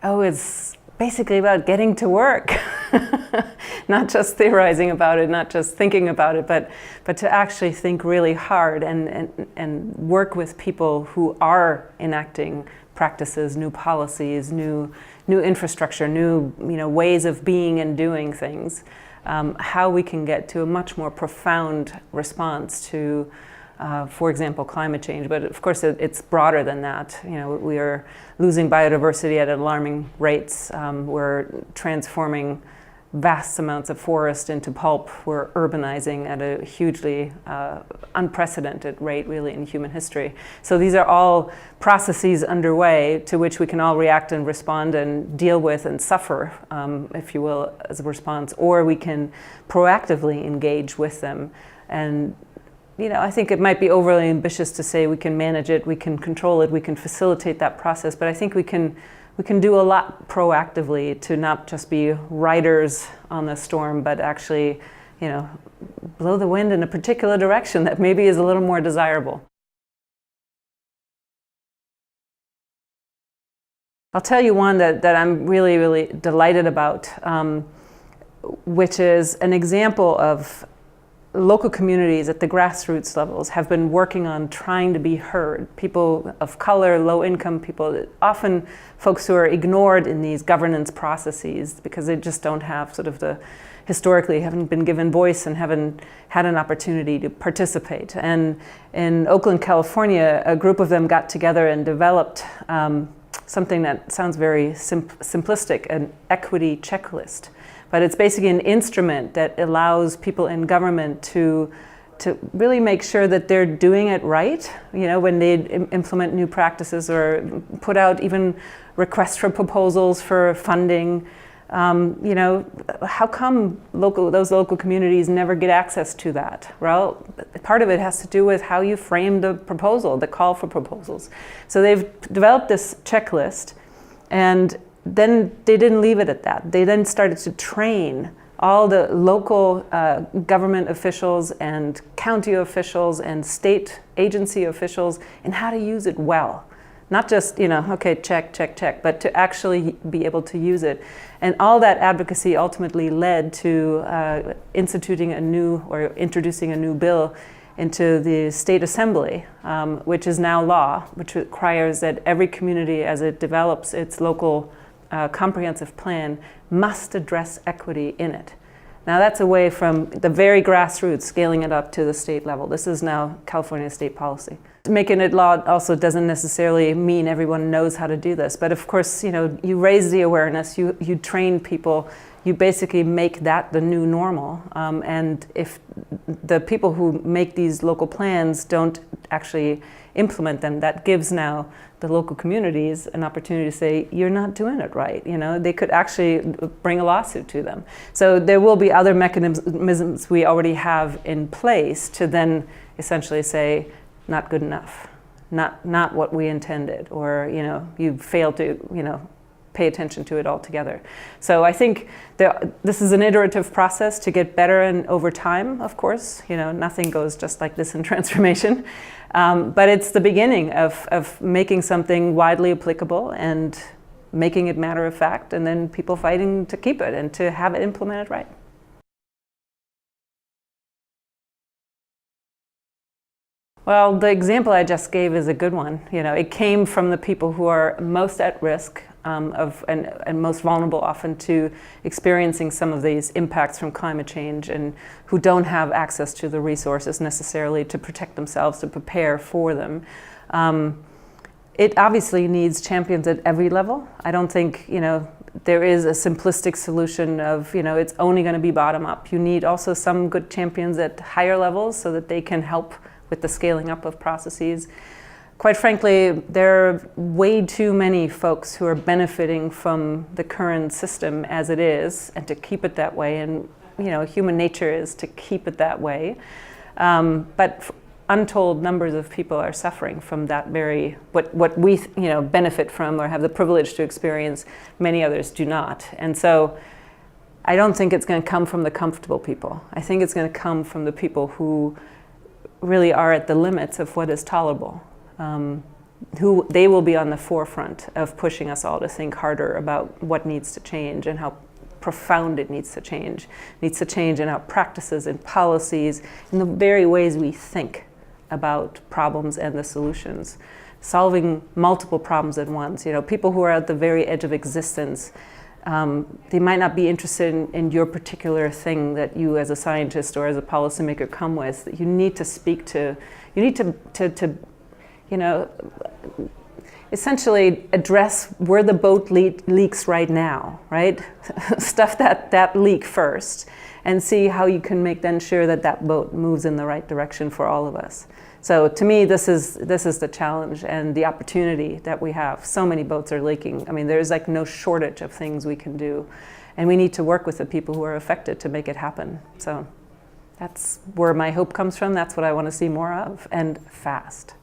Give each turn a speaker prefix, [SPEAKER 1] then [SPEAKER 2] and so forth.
[SPEAKER 1] Oh, it's basically about getting to work. Not just theorizing about it, not just thinking about it, but to actually think really hard and work with people who are enacting practices, new policies, new infrastructure, new ways of being and doing things. How we can get to a much more profound response to, for example, climate change. But of course, it's broader than that. We are losing biodiversity at alarming rates. We're transforming vast amounts of forest into pulp. We're urbanizing at a hugely unprecedented rate, really, in human history. So these are all processes underway to which we can all react and respond and deal with and suffer, if you will, as a response, or we can proactively engage with them. And I think it might be overly ambitious to say we can manage it, we can control it, we can facilitate that process, but I think we can do a lot proactively to not just be riders on the storm, but actually, blow the wind in a particular direction that maybe is a little more desirable. I'll tell you one that I'm really, really delighted about, which is an example of local communities at the grassroots levels have been working on trying to be heard. People of color, low-income people, often folks who are ignored in these governance processes because they just don't have historically haven't been given voice and haven't had an opportunity to participate. And in Oakland, California, a group of them got together and developed something that sounds very simplistic, an equity checklist. But it's basically an instrument that allows people in government to really make sure that they're doing it right, when they implement new practices or put out even requests for proposals for funding. How come those local communities never get access to that? Well, part of it has to do with how you frame the proposal, the call for proposals. So they've developed this checklist, and then they didn't leave it at that. They then started to train all the local government officials and county officials and state agency officials in how to use it well. Not just, okay, check, check, check, but to actually be able to use it. And all that advocacy ultimately led to introducing a new bill into the state assembly, which is now law, which requires that every community, as it develops its local comprehensive plan, must address equity in it. Now that's away from the very grassroots, scaling it up to the state level. This is now California state policy. Making it law also doesn't necessarily mean everyone knows how to do this, but of course, you raise the awareness, you train people, you basically make that the new normal. And if the people who make these local plans don't actually implement them, that gives now the local communities an opportunity to say, you're not doing it right. They could actually bring a lawsuit to them. So there will be other mechanisms we already have in place to then essentially say, not good enough, not what we intended, or you failed to pay attention to it altogether. So I think this is an iterative process to get better, and over time, of course, nothing goes just like this in transformation. But it's the beginning of making something widely applicable and making it matter of fact, and then people fighting to keep it and to have it implemented right. Well, the example I just gave is a good one. It came from the people who are most at risk and most vulnerable often to experiencing some of these impacts from climate change, and who don't have access to the resources necessarily to protect themselves, to prepare for them. It obviously needs champions at every level. I don't think there is a simplistic solution of it's only going to be bottom up. You need also some good champions at higher levels so that they can help with the scaling up of processes. Quite frankly, there are way too many folks who are benefiting from the current system as it is, and to keep it that way, and human nature is to keep it that way. But untold numbers of people are suffering from that very, what we benefit from or have the privilege to experience, many others do not. And so I don't think it's going to come from the comfortable people. I think it's going to come from the people who really are at the limits of what is tolerable. they will be on the forefront of pushing us all to think harder about what needs to change and how profound it needs to change. It needs to change in our practices and policies, in the very ways we think about problems and the solutions. Solving multiple problems at once. You know, people who are at the very edge of existence, they might not be interested in your particular thing that you as a scientist or as a policymaker come with. That you need to speak to, you need to you know, essentially address where the boat leaks right now, right? Stuff that leak first and see how you can make then sure that that boat moves in the right direction for all of us. So to me, this is the challenge and the opportunity that we have. So many boats are leaking. I mean, there's like no shortage of things we can do. And we need to work with the people who are affected to make it happen. So that's where my hope comes from. That's what I want to see more of, and fast.